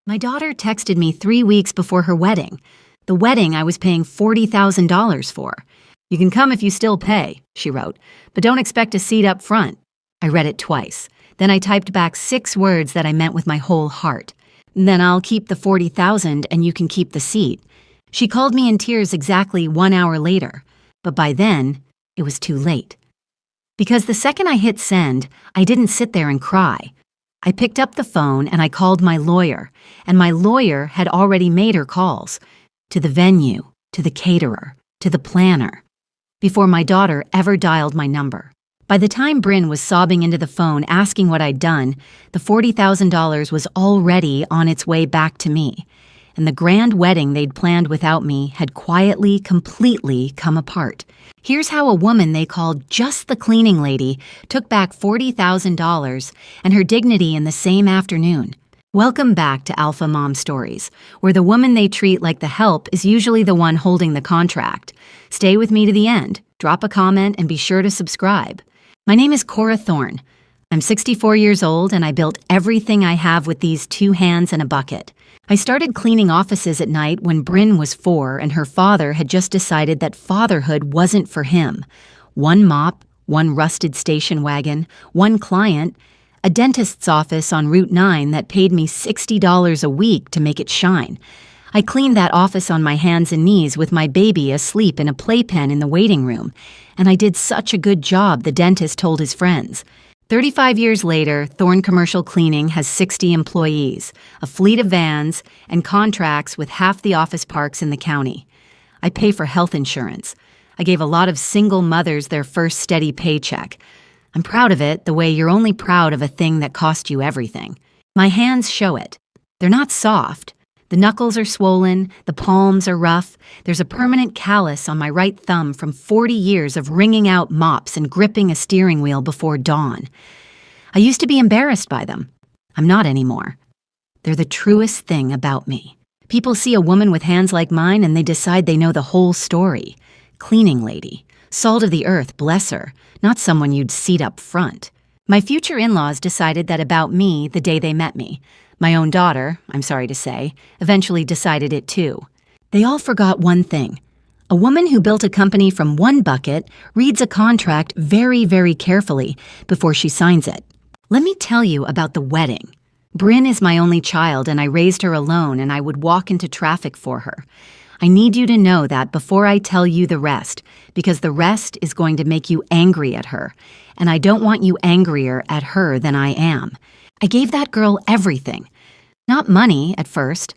My daughter texted me 3 weeks before her wedding. The wedding I was paying $40,000 for. "You can come if you still pay," she wrote, "but don't expect a seat up front." I read it twice. Then I typed back 6 words that I meant with my whole heart. "Then I'll keep the $40,000 and you can keep the seat." She called me in tears exactly 1 hour later, but by then, it was too late. Because the second I hit send, I didn't sit there and cry. I picked up the phone and I called my lawyer, and my lawyer had already made her calls to the venue, to the caterer, to the planner, before my daughter ever dialed my number. By the time Bryn was sobbing into the phone asking what I'd done, the $40,000 was already on its way back to me, and the grand wedding they'd planned without me had quietly, completely come apart. Here's how a woman they called just the cleaning lady took back $40,000 and her dignity in the same afternoon. Welcome back to Alpha Mom Stories, where the woman they treat like the help is usually the one holding the contract. Stay with me to the end, drop a comment, and be sure to subscribe. My name is Cora Thorne. I'm 64 years old and I built everything I have with these 2 hands and a bucket. I started cleaning offices at night when Bryn was 4 and her father had just decided that fatherhood wasn't for him. 1 mop, 1 rusted station wagon, 1 client, a dentist's office on Route 9 that paid me $60 a week to make it shine. I cleaned that office on my hands and knees with my baby asleep in a playpen in the waiting room, and I did such a good job, the dentist told his friends. 35 years later, Thorne Commercial Cleaning has 60 employees, a fleet of vans, and contracts with half the office parks in the county. I pay for health insurance. I gave a lot of single mothers their first steady paycheck. I'm proud of it the way you're only proud of a thing that cost you everything. My hands show it. They're not soft. The knuckles are swollen, the palms are rough. There's a permanent callus on my right thumb from 40 years of wringing out mops and gripping a steering wheel before dawn. I used to be embarrassed by them. I'm not anymore. They're the truest thing about me. People see a woman with hands like mine and they decide they know the whole story. Cleaning lady. Salt of the earth, bless her. Not someone you'd seat up front. My future in-laws decided that about me the day they met me. My own daughter, I'm sorry to say, eventually decided it too. They all forgot one thing. A woman who built a company from 1 bucket reads a contract very, very carefully before she signs it. Let me tell you about the wedding. Bryn is my only child and I raised her alone and I would walk into traffic for her. I need you to know that before I tell you the rest, because the rest is going to make you angry at her, and I don't want you angrier at her than I am. I gave that girl everything. Not money at first.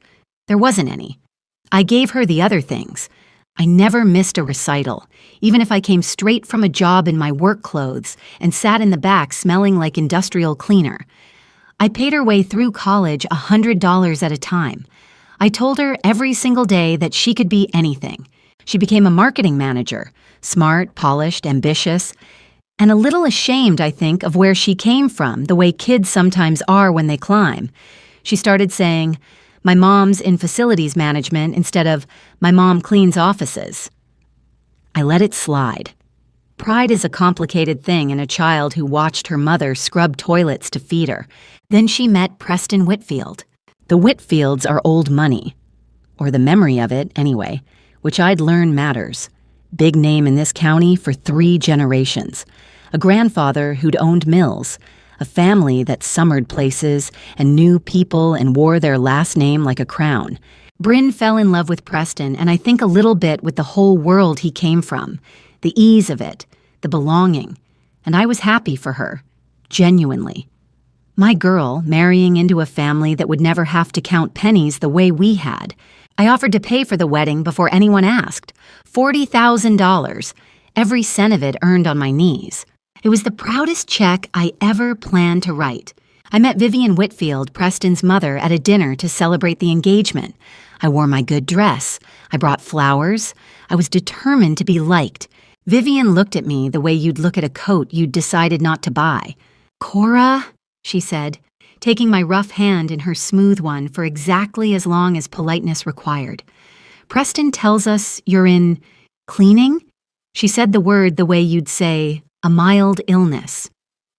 There wasn't any. I gave her the other things. I never missed a recital, even if I came straight from a job in my work clothes and sat in the back smelling like industrial cleaner. I paid her way through college $100 at a time. I told her every single day that she could be anything. She became a marketing manager, smart, polished, ambitious, and a little ashamed, I think, of where she came from, the way kids sometimes are when they climb. She started saying, "My mom's in facilities management," instead of "My mom cleans offices." I let it slide. Pride is a complicated thing in a child who watched her mother scrub toilets to feed her. Then she met Preston Whitfield. The Whitfields are old money, or the memory of it, anyway, which I'd learn matters. Big name in this county for 3 generations. A grandfather who'd owned mills, a family that summered places and knew people and wore their last name like a crown. Bryn fell in love with Preston, and I think a little bit with the whole world he came from, the ease of it, the belonging, and I was happy for her, genuinely. My girl marrying into a family that would never have to count pennies the way we had. I offered to pay for the wedding before anyone asked. $40,000, every cent of it earned on my knees. It was the proudest check I ever planned to write. I met Vivian Whitfield, Preston's mother, at a dinner to celebrate the engagement. I wore my good dress. I brought flowers. I was determined to be liked. Vivian looked at me the way you'd look at a coat you'd decided not to buy. "Cora," she said, taking my rough hand in her smooth one for exactly as long as politeness required. "Preston tells us you're in cleaning?" She said the word the way you'd say, "a mild illness."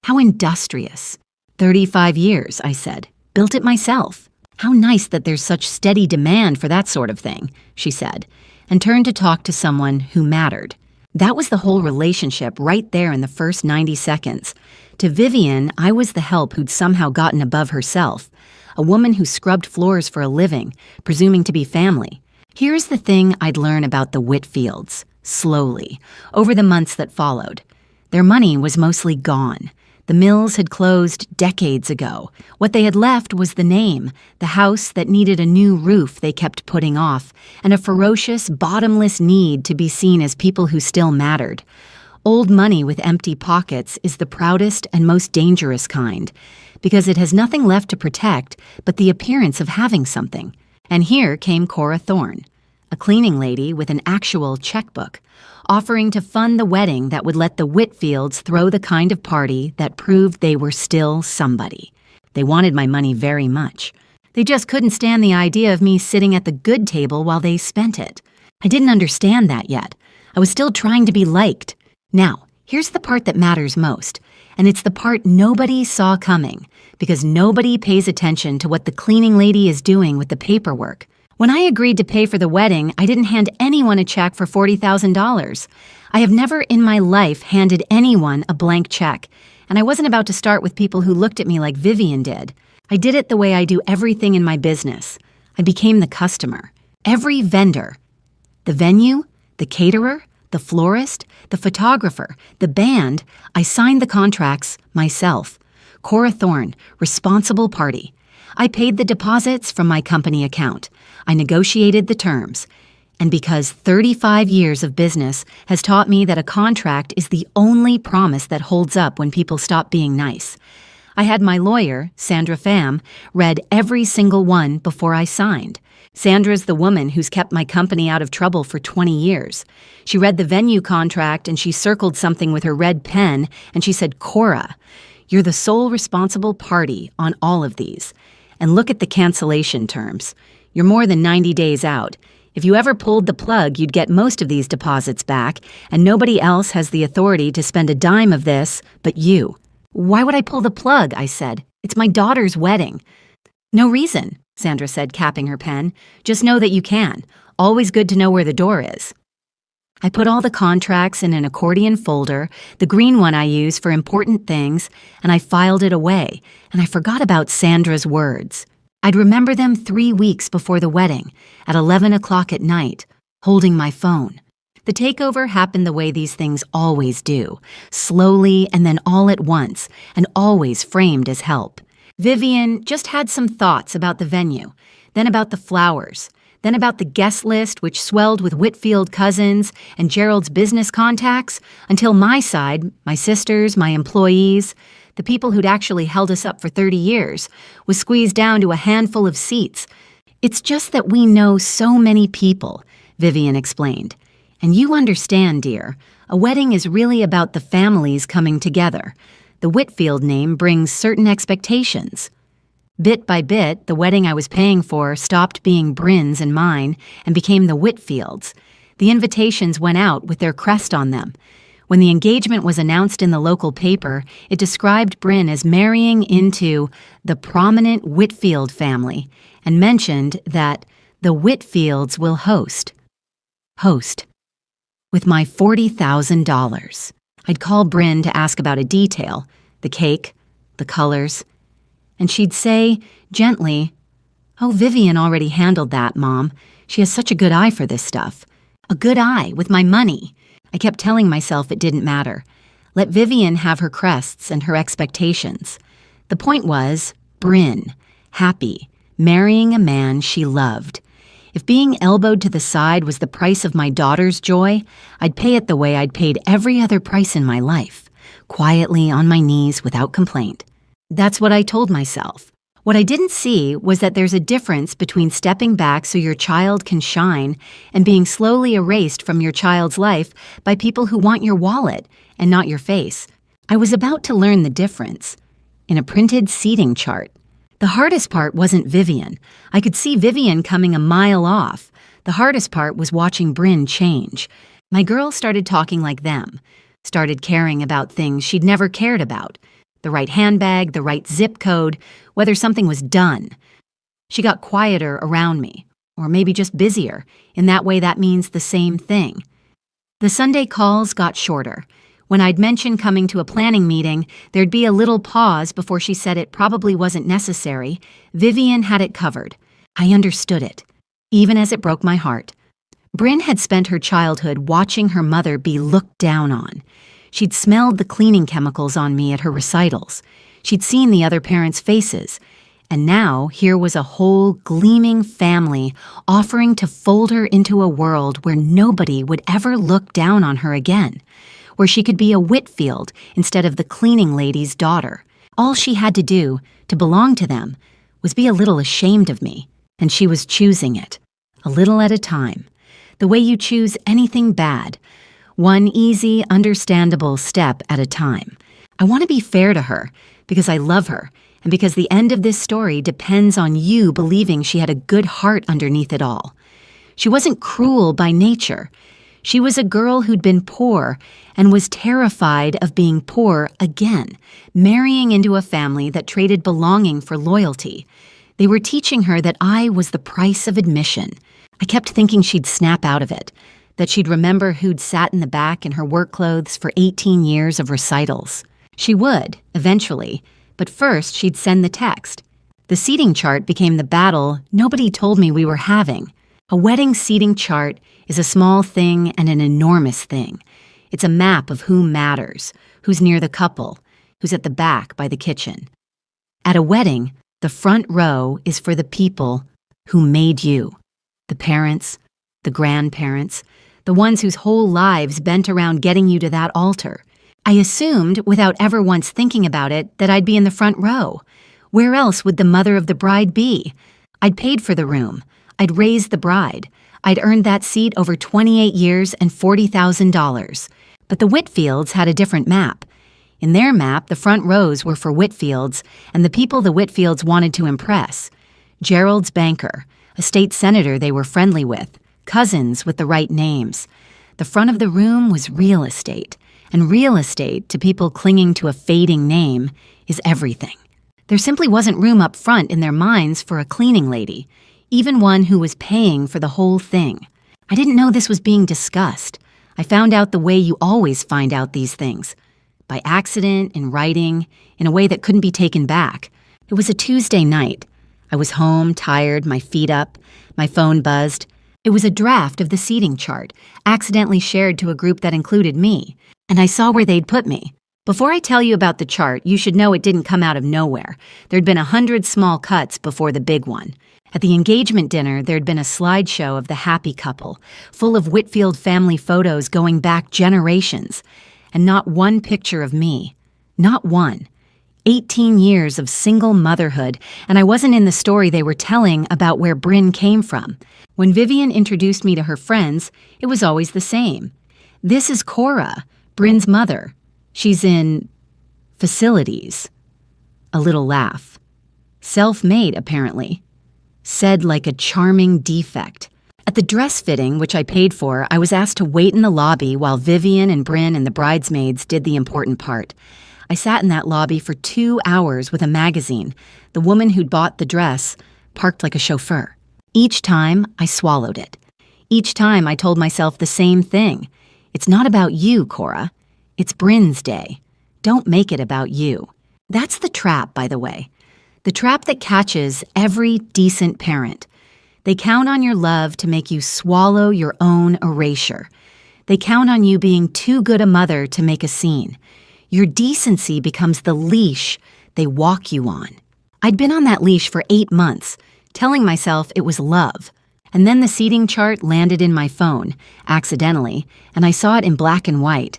How industrious. 35 years, I said. Built it myself. How nice that there's such steady demand for that sort of thing, she said, and turned to talk to someone who mattered. That was the whole relationship right there in the first 90 seconds. To Vivian, I was the help who'd somehow gotten above herself, a woman who scrubbed floors for a living, presuming to be family. Here's the thing I'd learn about the Whitfields, slowly, over the months that followed. Their money was mostly gone. The mills had closed decades ago. What they had left was the name, the house that needed a new roof they kept putting off, and a ferocious, bottomless need to be seen as people who still mattered. Old money with empty pockets is the proudest and most dangerous kind, because it has nothing left to protect but the appearance of having something. And here came Cora Thorne, a cleaning lady with an actual checkbook, offering to fund the wedding that would let the Whitfields throw the kind of party that proved they were still somebody. They wanted my money very much. They just couldn't stand the idea of me sitting at the good table while they spent it. I didn't understand that yet. I was still trying to be liked. Now, here's the part that matters most, and it's the part nobody saw coming, because nobody pays attention to what the cleaning lady is doing with the paperwork. When I agreed to pay for the wedding, I didn't hand anyone a check for $40,000. I have never in my life handed anyone a blank check, and I wasn't about to start with people who looked at me like Vivian did. I did it the way I do everything in my business. I became the customer. Every vendor. The venue, the caterer, the florist, the photographer, the band, I signed the contracts myself. Cora Thorne, responsible party. I paid the deposits from my company account. I negotiated the terms. And because 35 years of business has taught me that a contract is the only promise that holds up when people stop being nice, I had my lawyer, Sandra Pham, read every single one before I signed. Sandra's the woman who's kept my company out of trouble for 20 years. She read the venue contract and she circled something with her red pen and she said, "Cora, you're the sole responsible party on all of these. And look at the cancellation terms. You're more than 90 days out. If you ever pulled the plug, you'd get most of these deposits back, and nobody else has the authority to spend a dime of this but you." "Why would I pull the plug?" I said. "It's my daughter's wedding." "No reason," Sandra said, capping her pen. "Just know that you can. Always good to know where the door is." I put all the contracts in an accordion folder, the green one I use for important things, and I filed it away, and I forgot about Sandra's words. I'd remember them 3 weeks before the wedding, at 11 o'clock at night, holding my phone. The takeover happened the way these things always do, slowly and then all at once, and always framed as help. Vivian just had some thoughts about the venue, then about the flowers, then about the guest list, which swelled with Whitfield cousins and Gerald's business contacts, until my side, my sisters, my employees, the people who'd actually held us up for 30 years, was squeezed down to a handful of seats. "It's just that we know so many people," Vivian explained. "And you understand, dear, a wedding is really about the families coming together. The Whitfield name brings certain expectations." Bit by bit, the wedding I was paying for stopped being Bryn's and mine and became the Whitfields. The invitations went out with their crest on them. When the engagement was announced in the local paper, it described Bryn as marrying into the prominent Whitfield family and mentioned that the Whitfields will host. With my $40,000. I'd call Bryn to ask about a detail, the cake, the colors, and she'd say, gently, "Oh, Vivian already handled that, Mom. She has such a good eye for this stuff." A good eye with my money. I kept telling myself it didn't matter. Let Vivian have her crests and her expectations. The point was, Bryn, happy, marrying a man she loved. If being elbowed to the side was the price of my daughter's joy, I'd pay it the way I'd paid every other price in my life, quietly on my knees without complaint. That's what I told myself. What I didn't see was that there's a difference between stepping back so your child can shine and being slowly erased from your child's life by people who want your wallet and not your face. I was about to learn the difference in a printed seating chart. The hardest part wasn't Vivian. I could see Vivian coming a mile off. The hardest part was watching Bryn change. My girl started talking like them, started caring about things she'd never cared about. The right handbag, the right zip code, whether something was done. She got quieter around me, or maybe just busier. In that way, that means the same thing. The Sunday calls got shorter. When I'd mention coming to a planning meeting, there'd be a little pause before she said it probably wasn't necessary. Vivian had it covered. I understood it, even as it broke my heart. Bryn had spent her childhood watching her mother be looked down on. She'd smelled the cleaning chemicals on me at her recitals. She'd seen the other parents' faces. And now here was a whole gleaming family offering to fold her into a world where nobody would ever look down on her again, where she could be a Whitfield instead of the cleaning lady's daughter. All she had to do to belong to them was be a little ashamed of me, and she was choosing it, a little at a time, the way you choose anything bad, one easy, understandable step at a time. I want to be fair to her because I love her, and because the end of this story depends on you believing she had a good heart underneath it all. She wasn't cruel by nature. She was a girl who'd been poor and was terrified of being poor again, marrying into a family that traded belonging for loyalty. They were teaching her that I was the price of admission. I kept thinking she'd snap out of it, that she'd remember who'd sat in the back in her work clothes for 18 years of recitals. She would, eventually, but first she'd send the text. The seating chart became the battle nobody told me we were having. A wedding seating chart is a small thing and an enormous thing. It's a map of who matters, who's near the couple, who's at the back by the kitchen. At a wedding, the front row is for the people who made you. The parents, the grandparents, the ones whose whole lives bent around getting you to that altar. I assumed, without ever once thinking about it, that I'd be in the front row. Where else would the mother of the bride be? I'd paid for the room. I'd raised the bride. I'd earned that seat over 28 years and $40,000. But the Whitfields had a different map. In their map, the front rows were for Whitfields and the people the Whitfields wanted to impress. Gerald's banker, a state senator they were friendly with, cousins with the right names. The front of the room was real estate. And real estate, to people clinging to a fading name, is everything. There simply wasn't room up front in their minds for a cleaning lady, even one who was paying for the whole thing. I didn't know this was being discussed. I found out the way you always find out these things. By accident, in writing, in a way that couldn't be taken back. It was a Tuesday night. I was home, tired, my feet up, my phone buzzed. It was a draft of the seating chart, accidentally shared to a group that included me. And I saw where they'd put me. Before I tell you about the chart, you should know it didn't come out of nowhere. There'd been 100 small cuts before the big one. At the engagement dinner, there'd been a slideshow of the happy couple, full of Whitfield family photos going back generations. And not one picture of me. Not one. 18 years of single motherhood, and I wasn't in the story they were telling about where Bryn came from. When Vivian introduced me to her friends, it was always the same. This is Cora, Bryn's mother. She's in facilities. A little laugh. Self-made, apparently. Said like a charming defect. At the dress fitting, which I paid for, I was asked to wait in the lobby while Vivian and Bryn and the bridesmaids did the important part. I sat in that lobby for 2 hours with a magazine. The woman who'd bought the dress parked like a chauffeur. Each time, I swallowed it. Each time, I told myself the same thing. It's not about you, Cora. It's Bryn's day. Don't make it about you. That's the trap, by the way. The trap that catches every decent parent. They count on your love to make you swallow your own erasure. They count on you being too good a mother to make a scene. Your decency becomes the leash they walk you on. I'd been on that leash for 8 months, telling myself it was love. And then the seating chart landed in my phone, accidentally, and I saw it in black and white.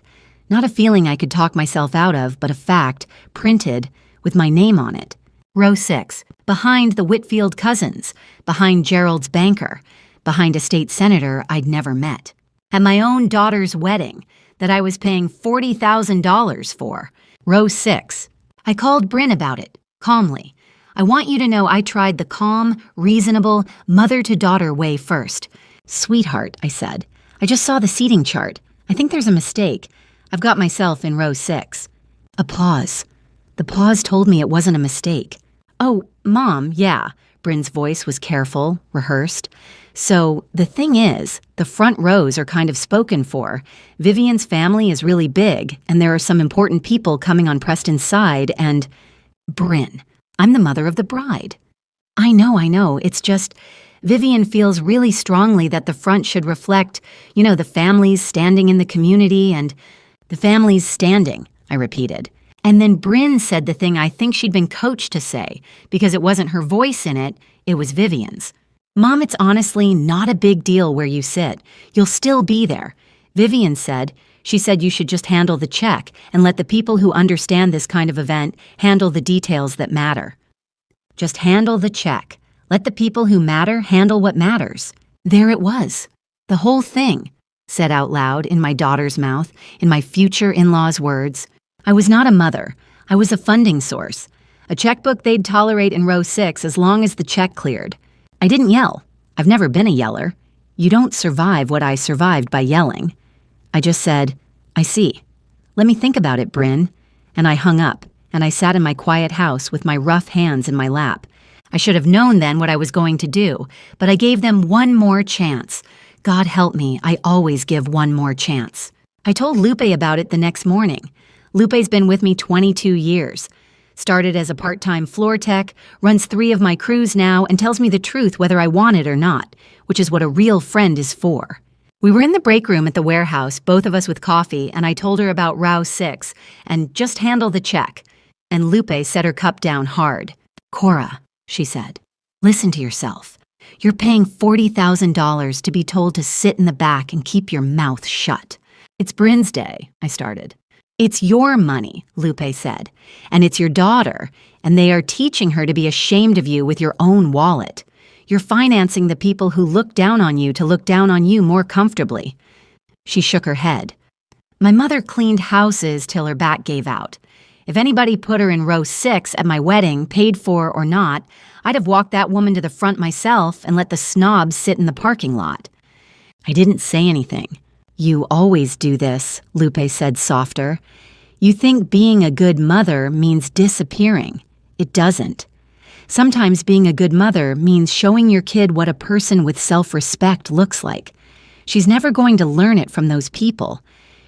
Not a feeling I could talk myself out of, but a fact, printed, with my name on it. Row 6, behind the Whitfield cousins, behind Gerald's banker, behind a state senator I'd never met. At my own daughter's wedding, that I was paying $40,000 for. Row 6. I called Bryn about it, calmly. I want you to know I tried the calm, reasonable, mother-to-daughter way first. Sweetheart, I said, I just saw the seating chart. I think there's a mistake. I've got myself in row 6. A pause. The pause told me it wasn't a mistake. Oh, Mom, yeah. Bryn's voice was careful, rehearsed. So, the thing is, the front rows are kind of spoken for. Vivian's family is really big, and there are some important people coming on Preston's side, and... Bryn, I'm the mother of the bride. I know, it's just... Vivian feels really strongly that the front should reflect, the families standing in the community and... The families standing, I repeated. And then Bryn said the thing I think she'd been coached to say, because it wasn't her voice in it, it was Vivian's. Mom, it's honestly not a big deal where you sit. You'll still be there. Vivian said, she said you should just handle the check and let the people who understand this kind of event handle the details that matter. Just handle the check. Let the people who matter handle what matters. There it was. The whole thing, said out loud in my daughter's mouth, in my future in-law's words. I was not a mother. I was a funding source. A checkbook they'd tolerate in row 6 as long as the check cleared. I didn't yell. I've never been a yeller. You don't survive what I survived by yelling. I just said, I see. Let me think about it, Bryn. And I hung up, and I sat in my quiet house with my rough hands in my lap. I should have known then what I was going to do, but I gave them one more chance. God help me, I always give one more chance. I told Lupe about it the next morning. Lupe's been with me 22 years. Started as a part-time floor tech, runs 3 of my crews now, and tells me the truth whether I want it or not, which is what a real friend is for. We were in the break room at the warehouse, both of us with coffee, and I told her about row 6, and just handle the check. And Lupe set her cup down hard. Cora, she said, listen to yourself. You're paying $40,000 to be told to sit in the back and keep your mouth shut. It's Bryn's day, I started. It's your money, Lupe said, and it's your daughter, and they are teaching her to be ashamed of you with your own wallet. You're financing the people who look down on you to look down on you more comfortably. She shook her head. My mother cleaned houses till her back gave out. If anybody put her in row 6 at my wedding, paid for or not, I'd have walked that woman to the front myself and let the snobs sit in the parking lot. I didn't say anything. You always do this, Lupe said softer. You think being a good mother means disappearing. It doesn't. Sometimes being a good mother means showing your kid what a person with self-respect looks like. She's never going to learn it from those people.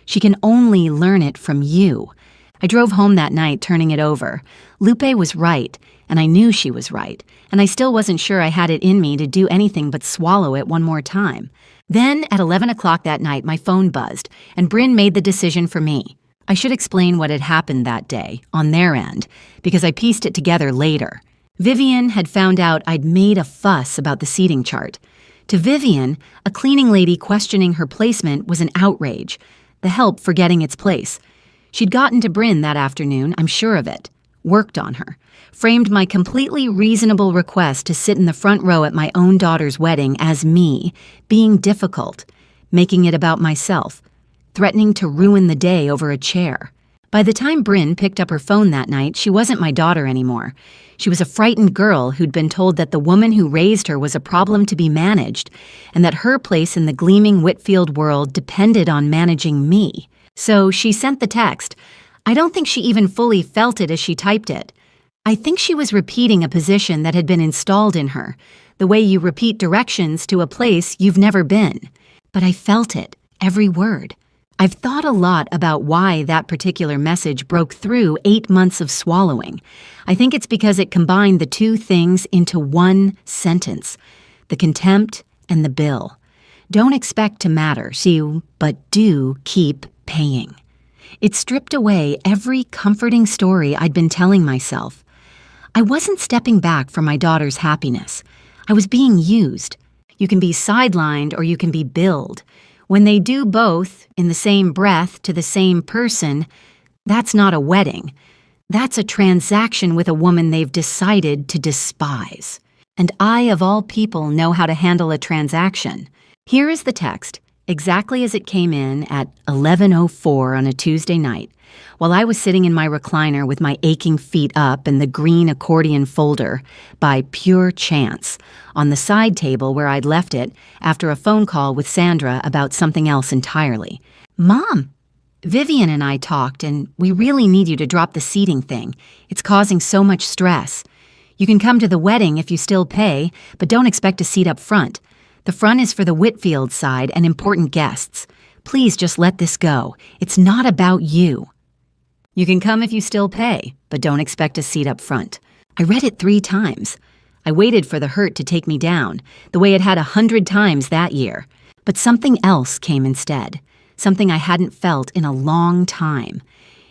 She can only learn it from you. I drove home that night turning it over. Lupe was right, and I knew she was right, and I still wasn't sure I had it in me to do anything but swallow it one more time. Then, at 11 o'clock that night, my phone buzzed, and Bryn made the decision for me. I should explain what had happened that day, on their end, because I pieced it together later. Vivian had found out I'd made a fuss about the seating chart. To Vivian, a cleaning lady questioning her placement was an outrage, the help forgetting its place. She'd gotten to Bryn that afternoon, I'm sure of it. Worked on her. Framed my completely reasonable request to sit in the front row at my own daughter's wedding as me, being difficult, making it about myself, threatening to ruin the day over a chair. By the time Bryn picked up her phone that night, she wasn't my daughter anymore. She was a frightened girl who'd been told that the woman who raised her was a problem to be managed, and that her place in the gleaming Whitfield world depended on managing me. So she sent the text. I don't think she even fully felt it as she typed it. I think she was repeating a position that had been installed in her, the way you repeat directions to a place you've never been. But I felt it, every word. I've thought a lot about why that particular message broke through 8 months of swallowing. I think it's because it combined the two things into one sentence, the contempt and the bill. Don't expect to matter, but do keep paying. It stripped away every comforting story I'd been telling myself. I wasn't stepping back for my daughter's happiness. I was being used. You can be sidelined or you can be billed. When they do both, in the same breath, to the same person, that's not a wedding. That's a transaction with a woman they've decided to despise. And I, of all people, know how to handle a transaction. Here is the text, exactly as it came in at 11:04 on a Tuesday night, while I was sitting in my recliner with my aching feet up and the green accordion folder, by pure chance, on the side table where I'd left it after a phone call with Sandra about something else entirely. Mom, Vivian and I talked, and we really need you to drop the seating thing. It's causing so much stress. You can come to the wedding if you still pay, but don't expect a seat up front. The front is for the Whitfield side and important guests. Please just let this go. It's not about you. You can come if you still pay, but don't expect a seat up front. I read it 3 times. I waited for the hurt to take me down, the way it had 100 times that year. But something else came instead, something I hadn't felt in a long time.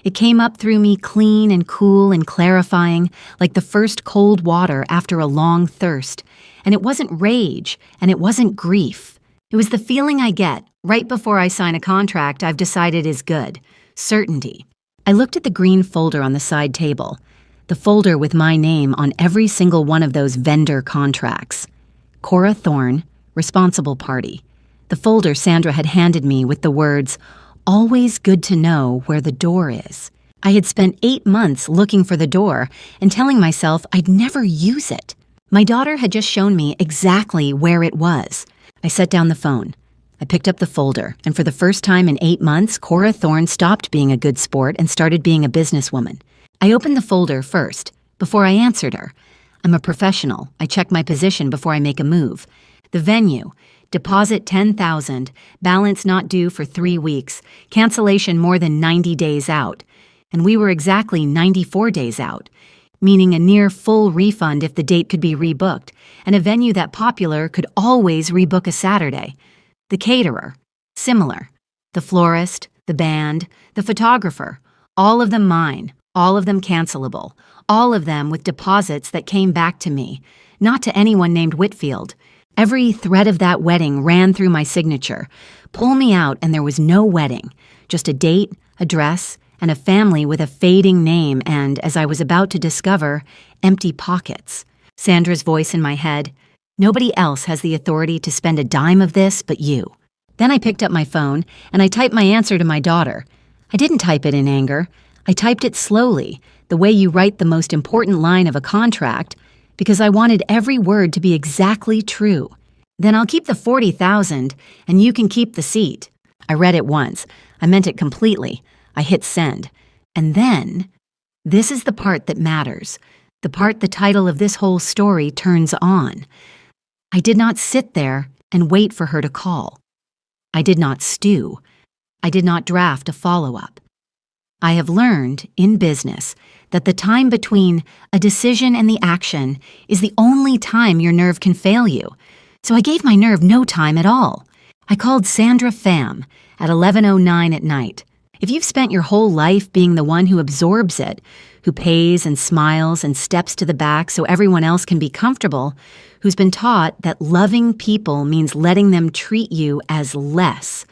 It came up through me clean and cool and clarifying, like the first cold water after a long thirst. And it wasn't rage, and it wasn't grief. It was the feeling I get right before I sign a contract I've decided is good. Certainty. I looked at the green folder on the side table, the folder with my name on every single one of those vendor contracts. Cora Thorne, responsible party. The folder Sandra had handed me with the words, "Always good to know where the door is." I had spent 8 months looking for the door and telling myself I'd never use it. My daughter had just shown me exactly where it was. I set down the phone. I picked up the folder, and for the first time in 8 months, Cora Thorne stopped being a good sport and started being a businesswoman. I opened the folder first, before I answered her. I'm a professional. I check my position before I make a move. The venue. Deposit $10,000, balance not due for 3 weeks, cancellation more than 90 days out. And we were exactly 94 days out, meaning a near full refund if the date could be rebooked, and a venue that popular could always rebook a Saturday. The caterer, similar. The florist, the band, the photographer, all of them mine, all of them cancelable, all of them with deposits that came back to me, not to anyone named Whitfield. Every thread of that wedding ran through my signature. Pull me out and there was no wedding, just a date, a dress, and a family with a fading name and, as I was about to discover, empty pockets. Sandra's voice in my head, "Nobody else has the authority to spend a dime of this but you." Then I picked up my phone and I typed my answer to my daughter. I didn't type it in anger. I typed it slowly, the way you write the most important line of a contract, because I wanted every word to be exactly true. "Then I'll keep the 40,000 and you can keep the seat." I read it once. I meant it completely. I hit send. And then, this is the part that matters, the part the title of this whole story turns on. I did not sit there and wait for her to call. I did not stew. I did not draft a follow-up. I have learned, in business, that the time between a decision and the action is the only time your nerve can fail you. So I gave my nerve no time at all. I called Sandra Pham at 11:09 at night. If you've spent your whole life being the one who absorbs it, who pays and smiles and steps to the back so everyone else can be comfortable, who's been taught that loving people means letting them treat you as less,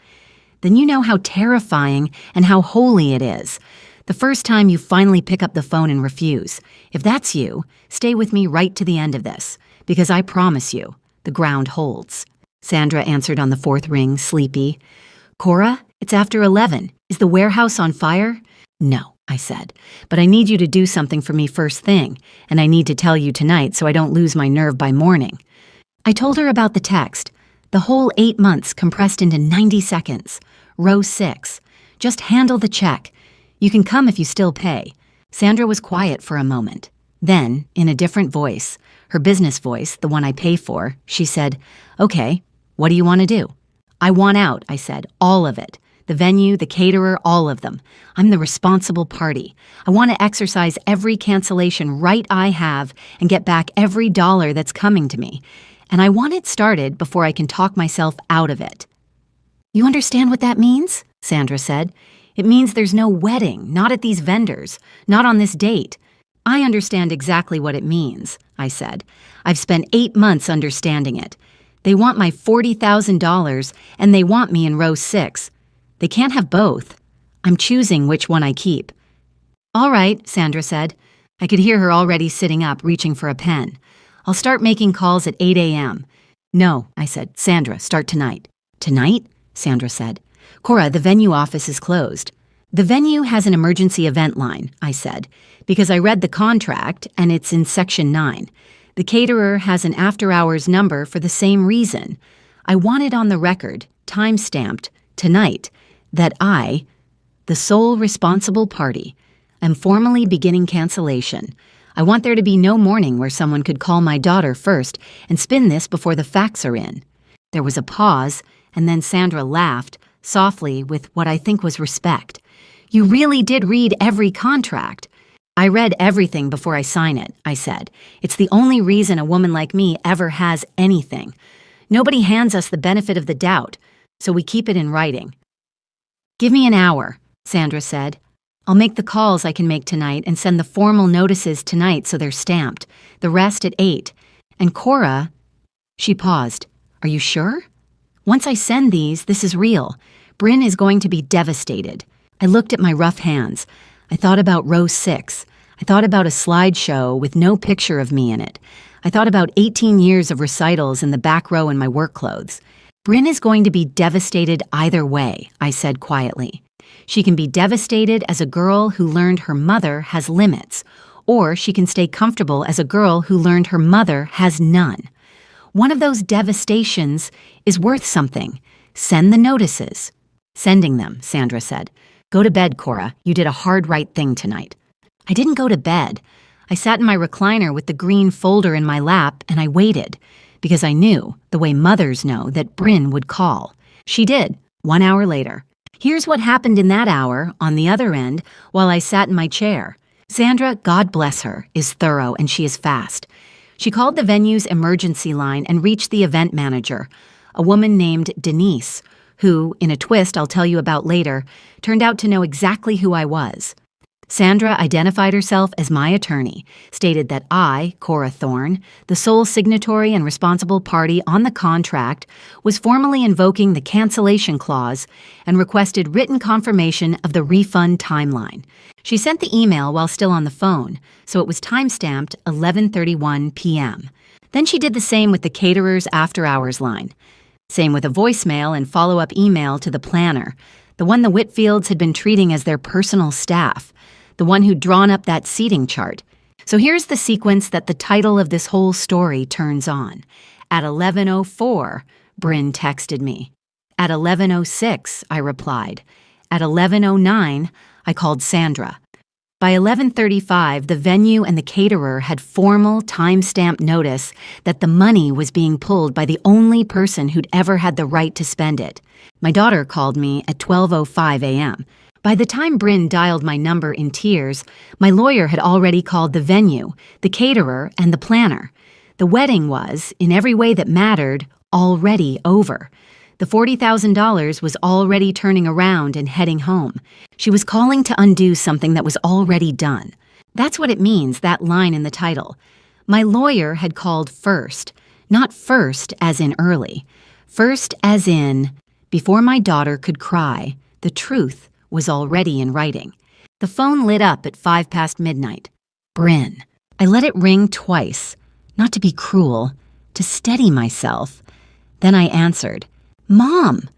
then you know how terrifying and how holy it is. The first time you finally pick up the phone and refuse. If that's you, stay with me right to the end of this, because I promise you, the ground holds. Sandra answered on the 4th ring, sleepy. "Cora, it's after 11. Is the warehouse on fire?" "No," I said, "but I need you to do something for me first thing, and I need to tell you tonight so I don't lose my nerve by morning." I told her about the text, the whole 8 months compressed into 90 seconds. Row 6. Just handle the check. You can come if you still pay. Sandra was quiet for a moment. Then, in a different voice, her business voice, the one I pay for, she said, "Okay, what do you want to do?" "I want out," I said, "all of it. The venue, the caterer, all of them. I'm the responsible party. I want to exercise every cancellation right I have and get back every dollar that's coming to me. And I want it started before I can talk myself out of it." "You understand what that means?" Sandra said. "It means there's no wedding, not at these vendors, not on this date." "I understand exactly what it means," I said. "I've spent 8 months understanding it. They want my $40,000, and they want me in row 6. They can't have both. I'm choosing which one I keep." "All right," Sandra said. I could hear her already sitting up, reaching for a pen. "I'll start making calls at 8 a.m. "No," I said. "Sandra, start tonight." "Tonight?" Sandra said. "Cora, the venue office is closed." "The venue has an emergency event line," I said, because I read the contract and it's in Section 9. The caterer has an after-hours number for the same reason. I want it on the record, time-stamped, tonight, that I, the sole responsible party, am formally beginning cancellation. I want there to be no morning where someone could call my daughter first and spin this before the facts are in. There was a pause, and then Sandra laughed, softly, with what I think was respect. You really did read every contract. I read everything before I sign it, I said. It's the only reason a woman like me ever has anything. Nobody hands us the benefit of the doubt, so we keep it in writing. Give me an hour, Sandra said. I'll make the calls I can make tonight and send the formal notices tonight so they're stamped. The rest at 8. And Cora... She paused. Are you sure? Once I send these, this is real. Bryn is going to be devastated. I looked at my rough hands. I thought about row 6. I thought about a slideshow with no picture of me in it. I thought about 18 years of recitals in the back row in my work clothes. Bryn is going to be devastated either way, I said quietly. She can be devastated as a girl who learned her mother has limits, or she can stay comfortable as a girl who learned her mother has none. One of those devastations is worth something. Send the notices. Sending them, Sandra said. Go to bed, Cora. You did a hard right thing tonight. I didn't go to bed. I sat in my recliner with the green folder in my lap, and I waited, because I knew, the way mothers know, that Bryn would call. She did, 1 hour later. Here's what happened in that hour, on the other end, while I sat in my chair. Sandra, God bless her, is thorough and she is fast. She called the venue's emergency line and reached the event manager, a woman named Denise, who, in a twist I'll tell you about later, turned out to know exactly who I was. Sandra identified herself as my attorney, stated that I, Cora Thorne, the sole signatory and responsible party on the contract, was formally invoking the cancellation clause and requested written confirmation of the refund timeline. She sent the email while still on the phone, so it was time-stamped 11:31 p.m. Then she did the same with the caterer's after-hours line. Same with a voicemail and follow-up email to the planner, the one the Whitfields had been treating as their personal staff, the one who'd drawn up that seating chart. So here's the sequence that the title of this whole story turns on. At 11:04, Bryn texted me. At 11:06, I replied. At 11:09, I called Sandra. By 11:35, the venue and the caterer had formal time-stamped notice that the money was being pulled by the only person who'd ever had the right to spend it. My daughter called me at 12:05 a.m. By the time Bryn dialed my number in tears, my lawyer had already called the venue, the caterer, and the planner. The wedding was, in every way that mattered, already over. The $40,000 was already turning around and heading home. She was calling to undo something that was already done. That's what it means, that line in the title. My lawyer had called first, not first as in early. First as in, before my daughter could cry, the truth was already in writing. The phone lit up at 5 past midnight. Bryn. I let it ring twice, not to be cruel, to steady myself. Then I answered. Mom!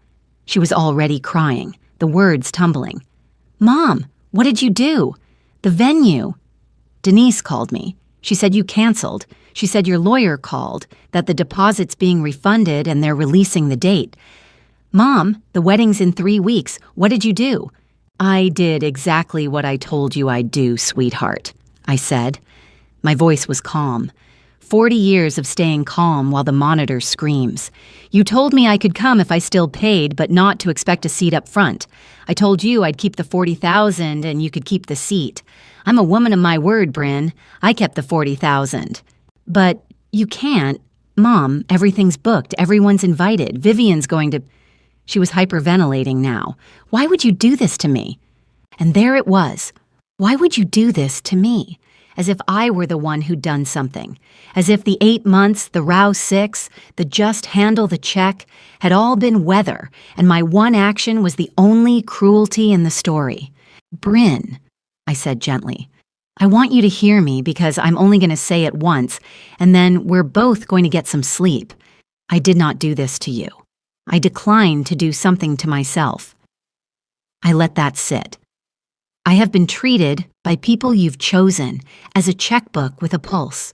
She was already crying, the words tumbling. Mom, what did you do? The venue. Denise called me. She said you canceled. She said your lawyer called, that the deposit's being refunded and they're releasing the date. Mom, the wedding's in 3 weeks. What did you do? I did exactly what I told you I'd do, sweetheart, I said. My voice was calm. 40 years of staying calm while the monitor screams. You told me I could come if I still paid, but not to expect a seat up front. I told you I'd keep the $40,000 and you could keep the seat. I'm a woman of my word, Bryn. I kept the $40,000. But you can't. Mom, everything's booked. Everyone's invited. Vivian's going to... She was hyperventilating now. Why would you do this to me? And there it was. Why would you do this to me? As if I were the one who'd done something. As if the 8 months, the row 6, the just handle the check, had all been weather, and my one action was the only cruelty in the story. Bryn, I said gently, I want you to hear me because I'm only going to say it once, and then we're both going to get some sleep. I did not do this to you. I declined to do something to myself. I let that sit. I have been treated by people you've chosen as a checkbook with a pulse.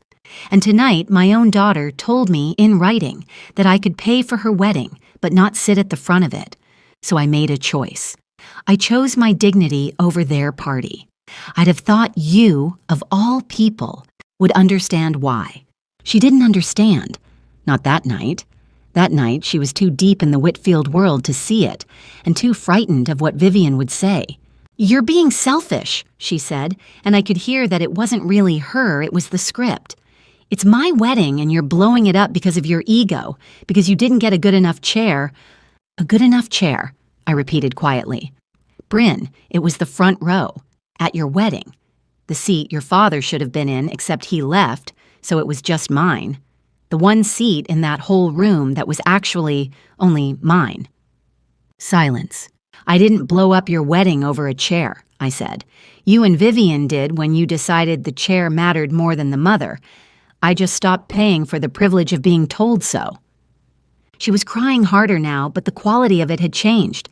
And tonight, my own daughter told me in writing that I could pay for her wedding, but not sit at the front of it. So I made a choice. I chose my dignity over their party. I'd have thought you, of all people, would understand why. She didn't understand. Not that night. That night, she was too deep in the Whitfield world to see it, and too frightened of what Vivian would say. "You're being selfish," she said, and I could hear that it wasn't really her, it was the script. "It's my wedding and you're blowing it up because of your ego, because you didn't get a good enough chair." "A good enough chair," I repeated quietly. "Bryn, it was the front row. At your wedding. The seat your father should have been in, except he left, so it was just mine. The one seat in that whole room that was actually only mine." Silence. "I didn't blow up your wedding over a chair," I said. "You and Vivian did when you decided the chair mattered more than the mother. I just stopped paying for the privilege of being told so." She was crying harder now, but the quality of it had changed.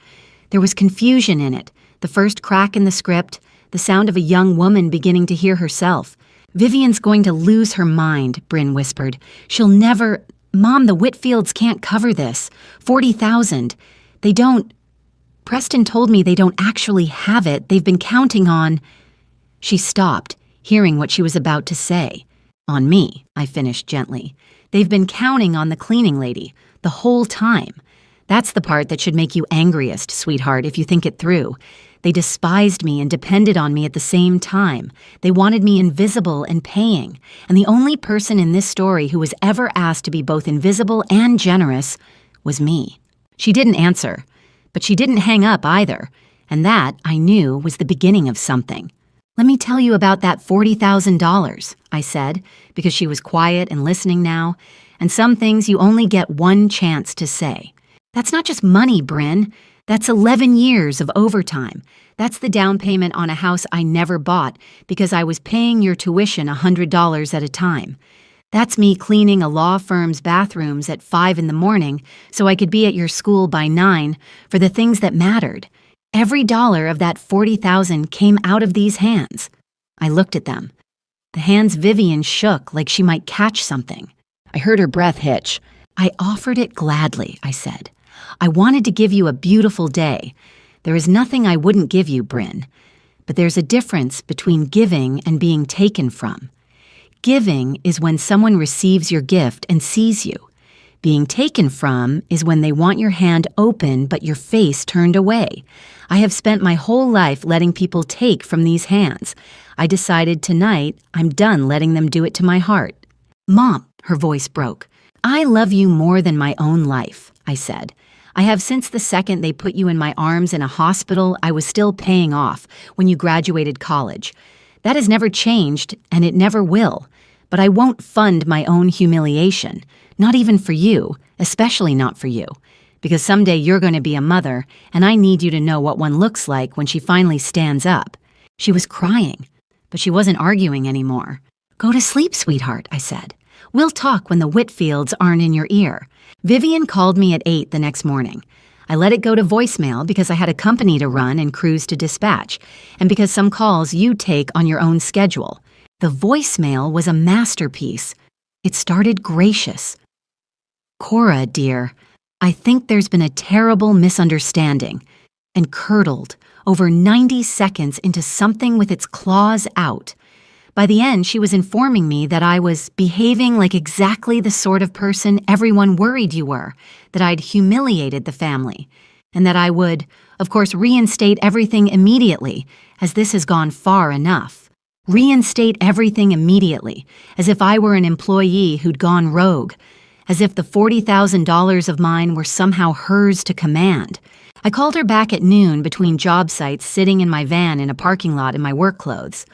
There was confusion in it, the first crack in the script, the sound of a young woman beginning to hear herself. "Vivian's going to lose her mind," Bryn whispered. "She'll never— Mom, the Whitfields can't cover this. 40,000. They don't— Preston told me they don't actually have it. They've been counting on—" She stopped, hearing what she was about to say. "On me," I finished gently. "They've been counting on the cleaning lady, the whole time. That's the part that should make you angriest, sweetheart, if you think it through. They despised me and depended on me at the same time. They wanted me invisible and paying, and the only person in this story who was ever asked to be both invisible and generous was me." She didn't answer, but she didn't hang up either, and that, I knew, was the beginning of something. "Let me tell you about that $40,000, I said, because she was quiet and listening now, "and some things you only get one chance to say. That's not just money, Bryn. That's 11 years of overtime. That's the down payment on a house I never bought because I was paying your tuition $100 at a time. That's me cleaning a law firm's bathrooms at 5 in the morning so I could be at your school by 9 for the things that mattered. Every dollar of that 40,000 came out of these hands." I looked at them. The hands Vivian shook like she might catch something. I heard her breath hitch. "I offered it gladly," I said. "I wanted to give you a beautiful day. There is nothing I wouldn't give you, Bryn. But there's a difference between giving and being taken from. Giving is when someone receives your gift and sees you. Being taken from is when they want your hand open but your face turned away. I have spent my whole life letting people take from these hands. I decided tonight I'm done letting them do it to my heart." "Mom," her voice broke, "I love you more than my own life," I said. "I have since the second they put you in my arms in a hospital I was still paying off when you graduated college. That has never changed, and it never will. But I won't fund my own humiliation, not even for you, especially not for you, because someday you're going to be a mother, and I need you to know what one looks like when she finally stands up." She was crying, but she wasn't arguing anymore. "Go to sleep, sweetheart," I said. "We'll talk when the Whitfields aren't in your ear." Vivian called me at 8 the next morning. I let it go to voicemail because I had a company to run and crews to dispatch, and because some calls you take on your own schedule. The voicemail was a masterpiece. It started gracious. "Cora, dear, I think there's been a terrible misunderstanding," and curdled over 90 seconds into something with its claws out. By the end, she was informing me that I was behaving like exactly the sort of person everyone worried you were, that I'd humiliated the family, and that I would, of course, reinstate everything immediately, as this has gone far enough. Reinstate everything immediately, as if I were an employee who'd gone rogue, as if the $40,000 of mine were somehow hers to command. I called her back at noon between job sites, sitting in my van in a parking lot in my work clothes.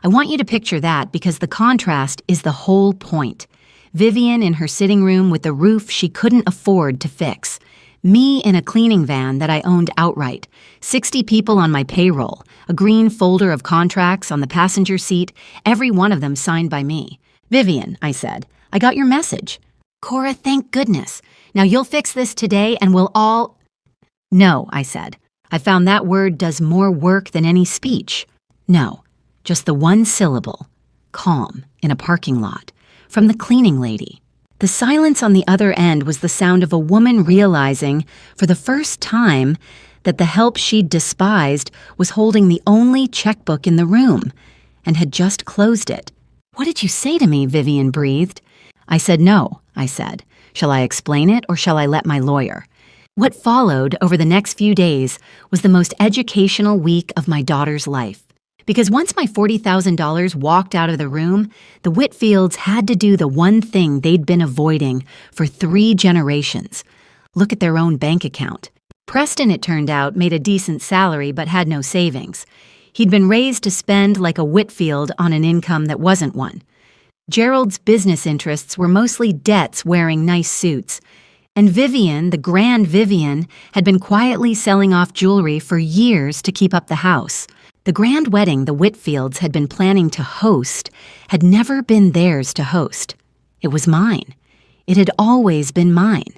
I want you to picture that because the contrast is the whole point. Vivian in her sitting room with the roof she couldn't afford to fix. Me in a cleaning van that I owned outright. 60 people on my payroll. A green folder of contracts on the passenger seat, every one of them signed by me. "Vivian," I said, "I got your message." "Cora, thank goodness. Now you'll fix this today and we'll all—" "No," I said. I found that word does more work than any speech. No. Just the one syllable, calm, in a parking lot, from the cleaning lady. The silence on the other end was the sound of a woman realizing, for the first time, that the help she'd despised was holding the only checkbook in the room, and had just closed it. What did you say to me? Vivian breathed. I said no, I said. Shall I explain it or shall I let my lawyer? What followed over the next few days was the most educational week of my daughter's life. Because once my $40,000 walked out of the room, the Whitfields had to do the one thing they'd been avoiding for 3 generations: look at their own bank account. Preston, it turned out, made a decent salary but had no savings. He'd been raised to spend like a Whitfield on an income that wasn't one. Gerald's business interests were mostly debts wearing nice suits. And Vivian, the grand Vivian, had been quietly selling off jewelry for years to keep up the house. The grand wedding the Whitfields had been planning to host had never been theirs to host. It was mine. It had always been mine.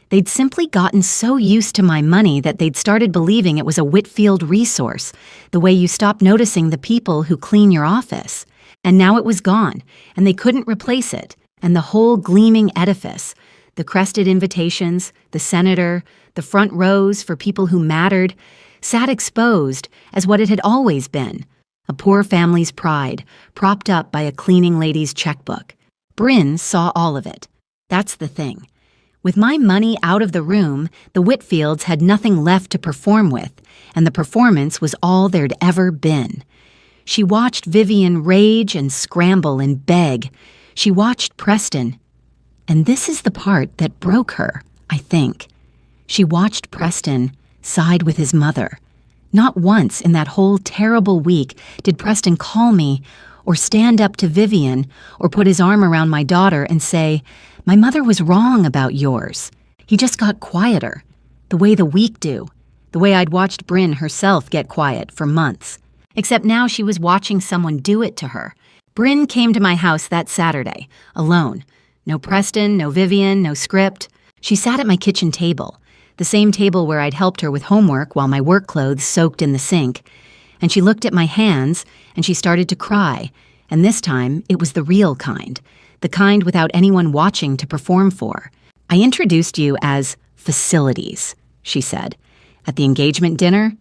They'd simply gotten so used to my money that they'd started believing it was a Whitfield resource, the way you stop noticing the people who clean your office. And now it was gone, and they couldn't replace it, and the whole gleaming edifice, the crested invitations, the senator, the front rows for people who mattered, sat exposed as what it had always been, a poor family's pride, propped up by a cleaning lady's checkbook. Bryn saw all of it. That's the thing. With my money out of the room, the Whitfields had nothing left to perform with, and the performance was all there'd ever been. She watched Vivian rage and scramble and beg. She watched Preston. And this is the part that broke her, I think. She watched Preston side with his mother. Not once in that whole terrible week did Preston call me or stand up to Vivian or put his arm around my daughter and say, "My mother was wrong about yours." He just got quieter, the way the weak do, the way I'd watched Bryn herself get quiet for months. Except now she was watching someone do it to her. Bryn came to my house that Saturday, alone. No Preston, no Vivian, no script. She sat at my kitchen table, the same table where I'd helped her with homework while my work clothes soaked in the sink. And she looked at my hands, and she started to cry. And this time, it was the real kind, the kind without anyone watching to perform for. "I introduced you as facilities," she said. "At the engagement dinner,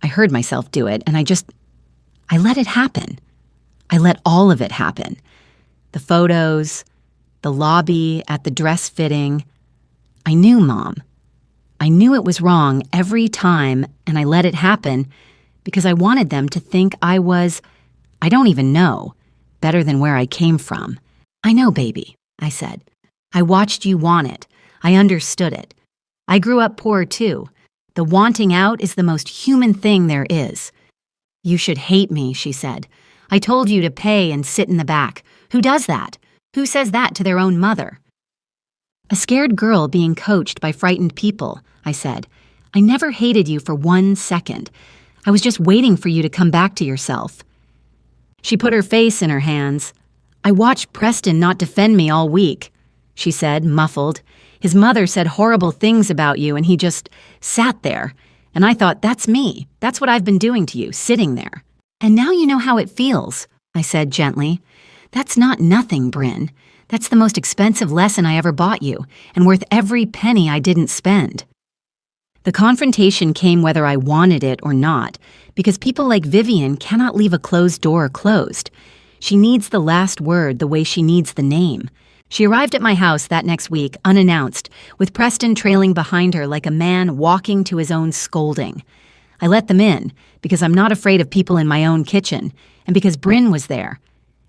I heard myself do it, and I let it happen. I let all of it happen. The photos, the lobby at the dress fitting. I knew, Mom. I knew it was wrong every time, and I let it happen because I wanted them to think I was, I don't even know, better than where I came from." "I know, baby," I said. "I watched you want it. I understood it. I grew up poor, too. The wanting out is the most human thing there is." "You should hate me," she said. "I told you to pay and sit in the back. Who does that? Who says that to their own mother?" "A scared girl being coached by frightened people," I said. "I never hated you for 1 second. I was just waiting for you to come back to yourself." She put her face in her hands. "I watched Preston not defend me all week," she said, muffled. "His mother said horrible things about you, and he just sat there. And I thought, that's me. That's what I've been doing to you, sitting there. And now you know how it feels," I said gently. "That's not nothing, Bryn. That's the most expensive lesson I ever bought you, and worth every penny I didn't spend." The confrontation came whether I wanted it or not, because people like Vivian cannot leave a closed door closed. She needs the last word the way she needs the name. She arrived at my house that next week, unannounced, with Preston trailing behind her like a man walking to his own scolding. I let them in, because I'm not afraid of people in my own kitchen, and because Bryn was there.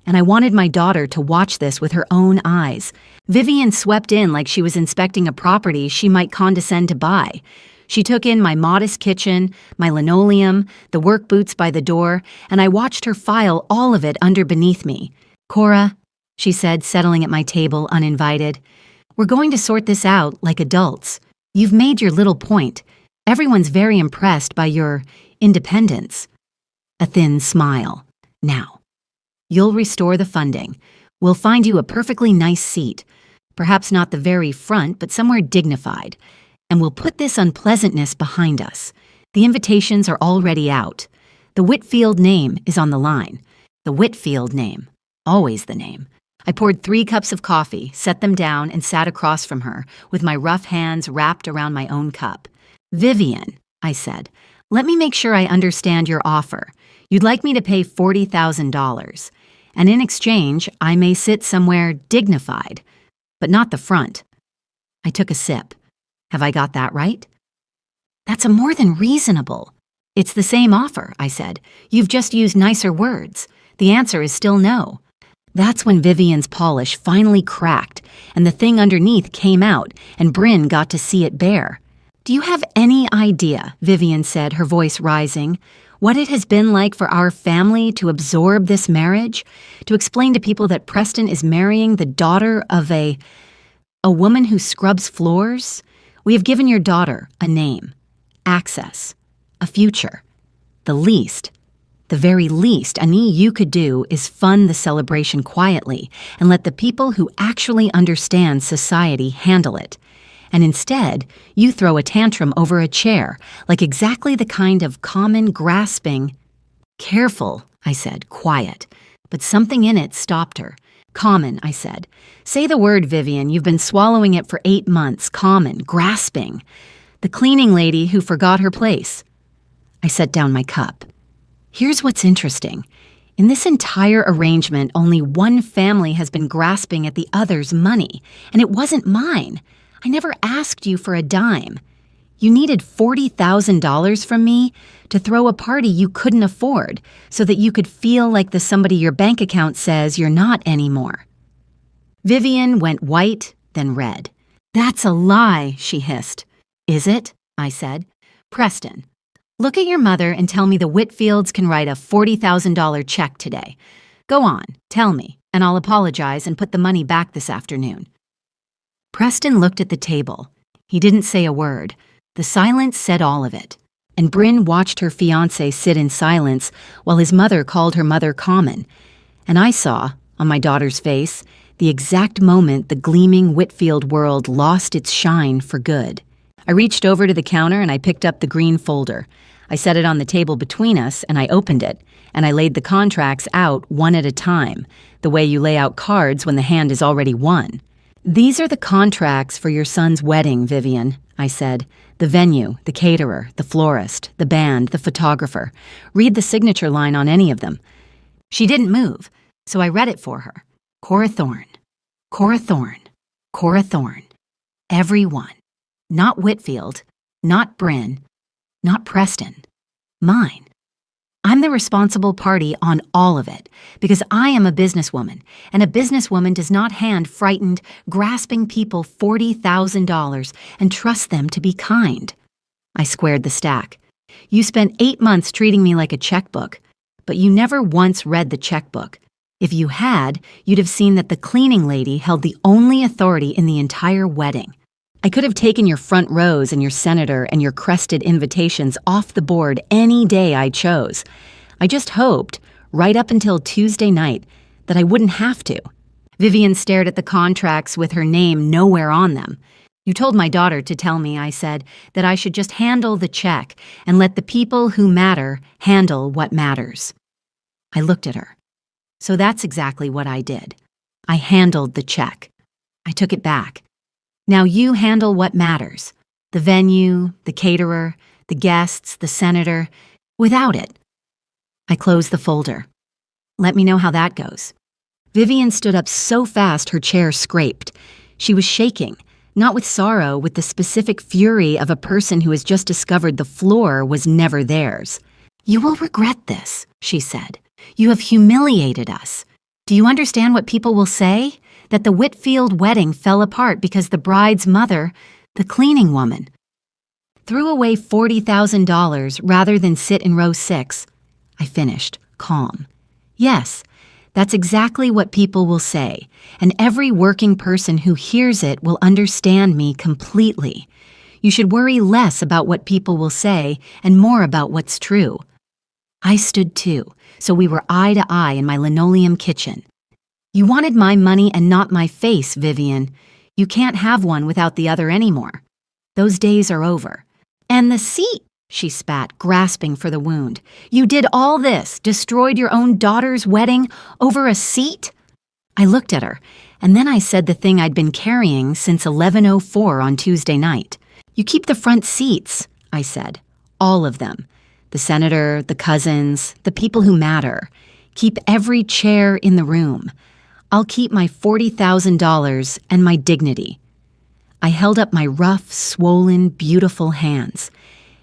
And I wanted my daughter to watch this with her own eyes. Vivian swept in like she was inspecting a property she might condescend to buy. She took in my modest kitchen, my linoleum, the work boots by the door, and I watched her file all of it under beneath me. "Cora," she said, settling at my table uninvited, "we're going to sort this out like adults. You've made your little point. Everyone's very impressed by your independence." A thin smile. "Now, you'll restore the funding. We'll find you a perfectly nice seat. Perhaps not the very front, but somewhere dignified. And we'll put this unpleasantness behind us. The invitations are already out. The Whitfield name is on the line. The Whitfield name. Always the name." I poured 3 cups of coffee, set them down, and sat across from her, with my rough hands wrapped around my own cup. "Vivian," I said, "let me make sure I understand your offer. You'd like me to pay $40,000. and in exchange, I may sit somewhere dignified, but not the front. I took a sip. Have I got that right? That's a more than reasonable. It's the same offer, I said. You've just used nicer words. The answer is still no. That's when Vivian's polish finally cracked, and the thing underneath came out, and Bryn got to see it bare. Do you have any idea, Vivian said, her voice rising, what it has been like for our family to absorb this marriage? To explain to people that Preston is marrying the daughter of a woman who scrubs floors? We have given your daughter a name, access, a future. The very least Annie you could do is fund the celebration quietly and let the people who actually understand society handle it. And instead, you throw a tantrum over a chair, like exactly the kind of common grasping. Careful, I said, quiet. But something in it stopped her. Common, I said. Say the word, Vivian. You've been swallowing it for 8 months. Common, grasping. The cleaning lady who forgot her place. I set down my cup. Here's what's interesting. In this entire arrangement, only one family has been grasping at the other's money, and it wasn't mine. I never asked you for a dime. You needed $40,000 from me to throw a party you couldn't afford so that you could feel like the somebody your bank account says you're not anymore. Vivian went white, then red. That's a lie, she hissed. Is it? I said. Preston, look at your mother and tell me the Whitfields can write a $40,000 check today. Go on, tell me, and I'll apologize and put the money back this afternoon. Preston looked at the table. He didn't say a word. The silence said all of it. And Bryn watched her fiancé sit in silence while his mother called her mother common. And I saw, on my daughter's face, the exact moment the gleaming Whitfield world lost its shine for good. I reached over to the counter and I picked up the green folder. I set it on the table between us and I opened it, and I laid the contracts out one at a time, the way you lay out cards when the hand is already won. These are the contracts for your son's wedding, Vivian, I said. The venue, the caterer, the florist, the band, the photographer. Read the signature line on any of them. She didn't move, so I read it for her. Cora Thorne, Cora Thorne, Cora Thorne. Everyone. Not Whitfield, not Bryn, not Preston. Mine. I'm the responsible party on all of it, because I am a businesswoman, and a businesswoman does not hand frightened, grasping people $40,000 and trust them to be kind. I squared the stack. You spent 8 months treating me like a checkbook, but you never once read the checkbook. If you had, you'd have seen that the cleaning lady held the only authority in the entire wedding. I could have taken your front rows and your senator and your crested invitations off the board any day I chose. I just hoped, right up until Tuesday night, that I wouldn't have to. Vivian stared at the contracts with her name nowhere on them. You told my daughter to tell me, I said, that I should just handle the check and let the people who matter handle what matters. I looked at her. So that's exactly what I did. I handled the check. I took it back. Now you handle what matters. The venue, the caterer, the guests, the senator. Without it. I closed the folder. Let me know how that goes. Vivian stood up so fast her chair scraped. She was shaking, not with sorrow, with the specific fury of a person who has just discovered the floor was never theirs. You will regret this, she said. You have humiliated us. Do you understand what people will say? That the Whitfield wedding fell apart because the bride's mother, the cleaning woman, threw away $40,000 rather than sit in row 6. I finished, calm. Yes, that's exactly what people will say, and every working person who hears it will understand me completely. You should worry less about what people will say and more about what's true. I stood too, so we were eye to eye in my linoleum kitchen. You wanted my money and not my face, Vivian. You can't have one without the other anymore. Those days are over. And the seat, she spat, grasping for the wound. You did all this, destroyed your own daughter's wedding over a seat? I looked at her, and then I said the thing I'd been carrying since 11:04 on Tuesday night. You keep the front seats, I said. All of them. The senator, the cousins, the people who matter. Keep every chair in the room. I'll keep my $40,000 and my dignity." I held up my rough, swollen, beautiful hands.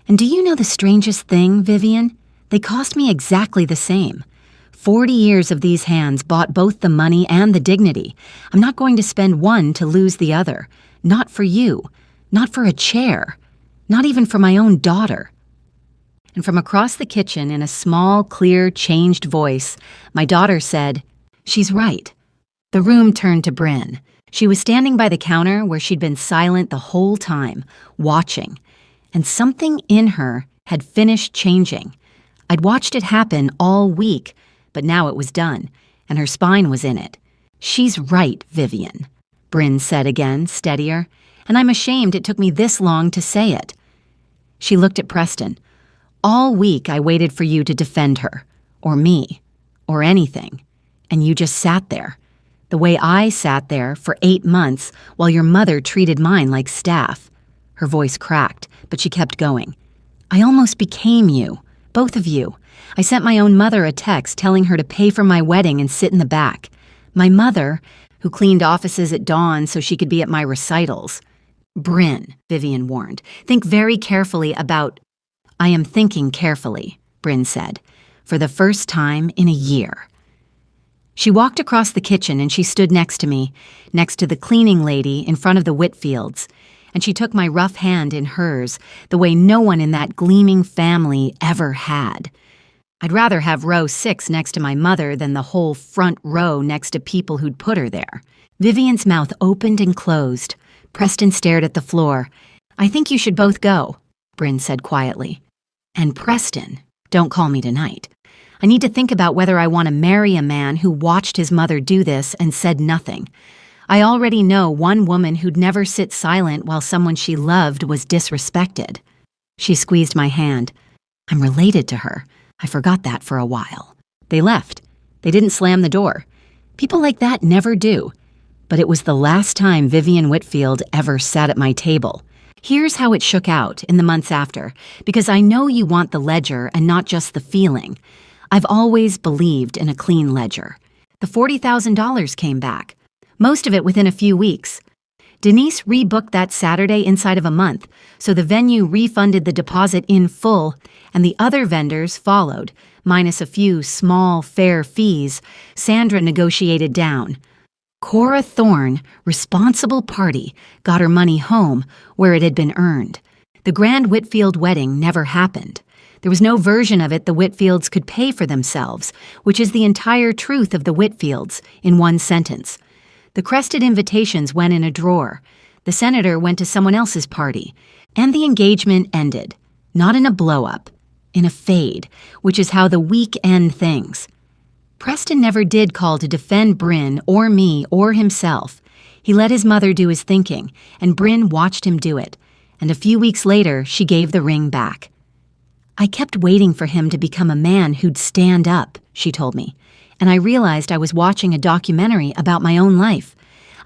And do you know the strangest thing, Vivian? They cost me exactly the same. 40 years of these hands bought both the money and the dignity. I'm not going to spend one to lose the other. Not for you. Not for a chair. Not even for my own daughter. And from across the kitchen, in a small, clear, changed voice, my daughter said, "She's right." The room turned to Bryn. She was standing by the counter where she'd been silent the whole time, watching. And something in her had finished changing. I'd watched it happen all week, but now it was done, and her spine was in it. "She's right, Vivian," Bryn said again, steadier, and I'm ashamed it took me this long to say it. She looked at Preston. "All week I waited for you to defend her, or me, or anything, and you just sat there. The way I sat there for 8 months while your mother treated mine like staff." Her voice cracked, but she kept going. "I almost became you, both of you. I sent my own mother a text telling her to pay for my wedding and sit in the back. My mother, who cleaned offices at dawn so she could be at my recitals." "Bryn," Vivian warned, "think very carefully about—" "I am thinking carefully," Bryn said, "for the first time in a year." She walked across the kitchen and she stood next to me, next to the cleaning lady in front of the Whitfields, and she took my rough hand in hers the way no one in that gleaming family ever had. I'd rather have row 6 next to my mother than the whole front row next to people who'd put her there. Vivian's mouth opened and closed. Preston stared at the floor. "I think you should both go," Bryn said quietly. "And Preston, don't call me tonight. I need to think about whether I want to marry a man who watched his mother do this and said nothing. I already know one woman who'd never sit silent while someone she loved was disrespected." She squeezed my hand. "I'm related to her. I forgot that for a while." They left. They didn't slam the door. People like that never do. But it was the last time Vivian Whitfield ever sat at my table. Here's how it shook out in the months after, because I know you want the ledger and not just the feeling. I've always believed in a clean ledger. The $40,000 came back, most of it within a few weeks. Denise rebooked that Saturday inside of a month, so the venue refunded the deposit in full, and the other vendors followed, minus a few small, fair fees Sandra negotiated down. Cora Thorne, responsible party, got her money home where it had been earned. The grand Whitfield wedding never happened. There was no version of it the Whitfields could pay for themselves, which is the entire truth of the Whitfields, in one sentence. The crested invitations went in a drawer. The senator went to someone else's party. And the engagement ended. Not in a blow-up. In a fade, which is how the week end things. Preston never did call to defend Bryn or me or himself. He let his mother do his thinking, and Bryn watched him do it. And a few weeks later, she gave the ring back. "I kept waiting for him to become a man who'd stand up," she told me, and I realized I was watching a documentary about my own life.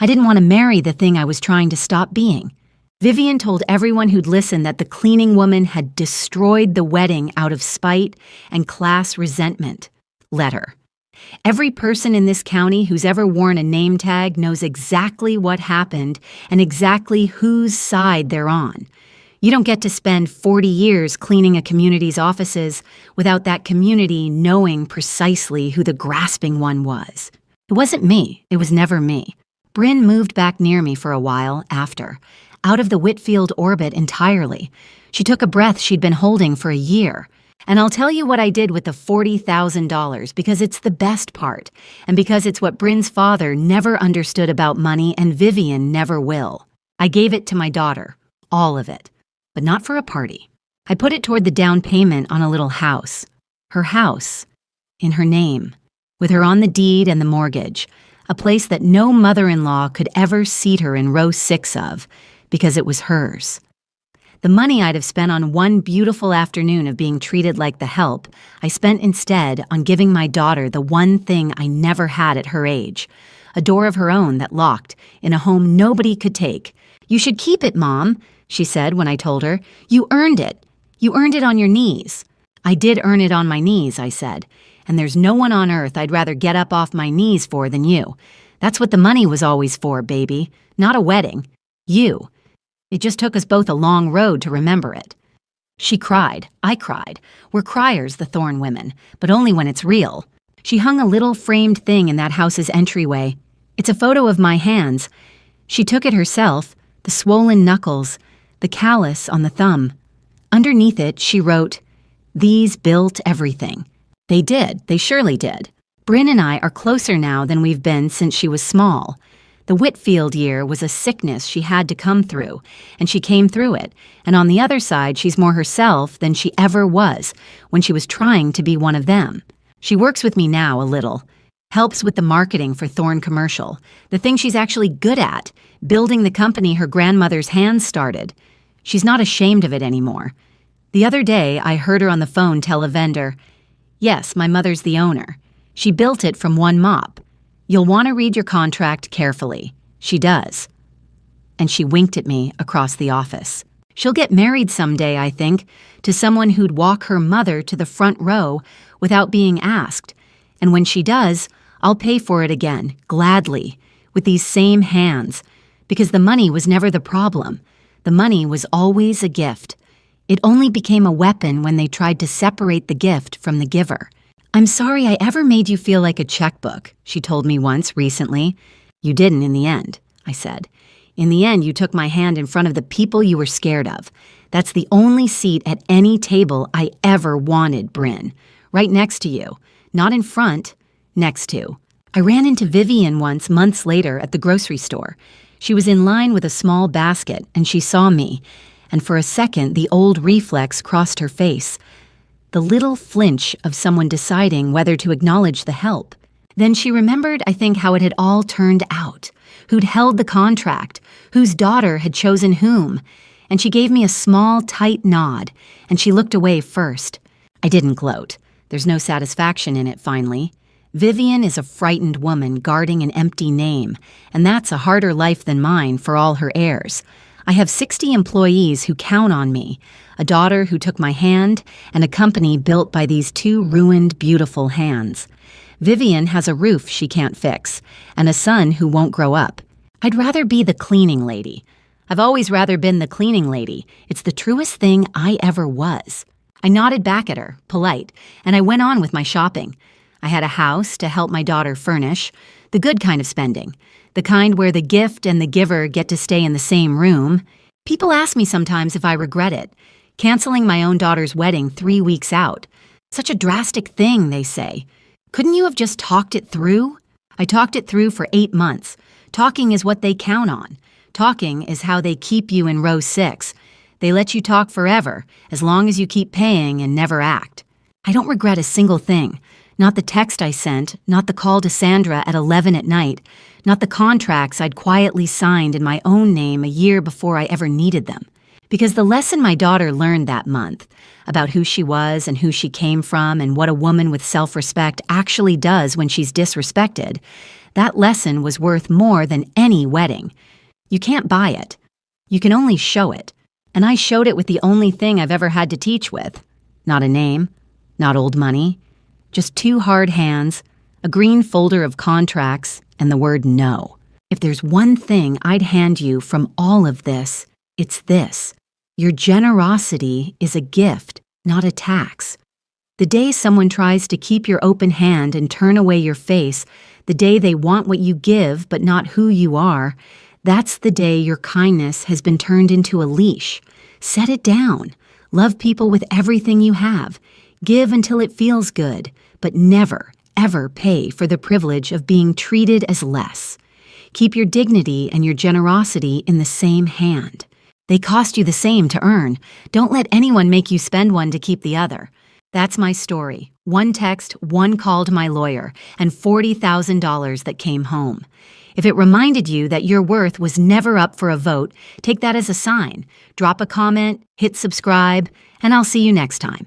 I didn't want to marry the thing I was trying to stop being. Vivian told everyone who'd listened that the cleaning woman had destroyed the wedding out of spite and class resentment. Let her. Every person in this county who's ever worn a name tag knows exactly what happened and exactly whose side they're on. You don't get to spend 40 years cleaning a community's offices without that community knowing precisely who the grasping one was. It wasn't me. It was never me. Bryn moved back near me for a while after, out of the Whitfield orbit entirely. She took a breath she'd been holding for a year. And I'll tell you what I did with the $40,000 because it's the best part, and because it's what Bryn's father never understood about money and Vivian never will. I gave it to my daughter, all of it. But not for a party. I put it toward the down payment on a little house. Her house, in her name, with her on the deed and the mortgage, a place that no mother-in-law could ever seat her in row 6 of, because it was hers. The money I'd have spent on one beautiful afternoon of being treated like the help, I spent instead on giving my daughter the one thing I never had at her age, a door of her own that locked, in a home nobody could take. "You should keep it, Mom," she said when I told her. "You earned it. You earned it on your knees." "I did earn it on my knees," I said, And there's no one on earth I'd rather get up off my knees for than you. That's what the money was always for, baby. Not a wedding. You. It just took us both a long road to remember it. She cried. I cried. We're criers, the Thorne women, but only when it's real. She hung a little framed thing in that house's entryway. It's a photo of my hands. She took it herself, the swollen knuckles, the callus on the thumb. Underneath it, she wrote, "These built everything." They did. They surely did. Bryn and I are closer now than we've been since she was small. The Whitfield year was a sickness she had to come through, and she came through it. And on the other side, she's more herself than she ever was when she was trying to be one of them. She works with me now a little, helps with the marketing for Thorne Commercial, the thing she's actually good at, building the company her grandmother's hands started. She's not ashamed of it anymore. The other day, I heard her on the phone tell a vendor, "Yes, my mother's the owner. She built it from one mop. You'll want to read your contract carefully." She does. And she winked at me across the office. She'll get married someday, I think, to someone who'd walk her mother to the front row without being asked. And when she does, I'll pay for it again, gladly, with these same hands, because the money was never the problem. The money was always a gift. It only became a weapon when they tried to separate the gift from the giver. "I'm sorry I ever made you feel like a checkbook," she told me once recently. "You didn't in the end," I said. "In the end, you took my hand in front of the people you were scared of. That's the only seat at any table I ever wanted, Bryn. Right next to you. Not in front, next to." I ran into Vivian once months later at the grocery store. She was in line with a small basket, and she saw me, and for a second the old reflex crossed her face. The little flinch of someone deciding whether to acknowledge the help. Then she remembered, I think, how it had all turned out, who'd held the contract, whose daughter had chosen whom, and she gave me a small, tight nod, and she looked away first. I didn't gloat. There's no satisfaction in it, finally. Vivian is a frightened woman guarding an empty name, and that's a harder life than mine for all her heirs. I have 60 employees who count on me, a daughter who took my hand, and a company built by these two ruined, beautiful hands. Vivian has a roof she can't fix, and a son who won't grow up. I'd rather be the cleaning lady. I've always rather been the cleaning lady. It's the truest thing I ever was. I nodded back at her, polite, and I went on with my shopping. I had a house to help my daughter furnish, the good kind of spending, the kind where the gift and the giver get to stay in the same room. People ask me sometimes if I regret it, canceling my own daughter's wedding 3 weeks out. Such a drastic thing, they say. Couldn't you have just talked it through? I talked it through for 8 months. Talking is what they count on. Talking is how they keep you in row 6. They let you talk forever, as long as you keep paying and never act. I don't regret a single thing. Not the text I sent, not the call to Sandra at 11 at night, not the contracts I'd quietly signed in my own name a year before I ever needed them. Because the lesson my daughter learned that month, about who she was and who she came from and what a woman with self-respect actually does when she's disrespected, that lesson was worth more than any wedding. You can't buy it. You can only show it. And I showed it with the only thing I've ever had to teach with. Not a name, not old money. Just 2 hard hands, a green folder of contracts, and the word no. If there's one thing I'd hand you from all of this, it's this. Your generosity is a gift, not a tax. The day someone tries to keep your open hand and turn away your face, the day they want what you give but not who you are, that's the day your kindness has been turned into a leash. Set it down. Love people with everything you have. Give until it feels good, but never, ever pay for the privilege of being treated as less. Keep your dignity and your generosity in the same hand. They cost you the same to earn. Don't let anyone make you spend one to keep the other. That's my story. 1 text, 1 call to my lawyer, and $40,000 that came home. If it reminded you that your worth was never up for a vote, take that as a sign. Drop a comment, hit subscribe, and I'll see you next time.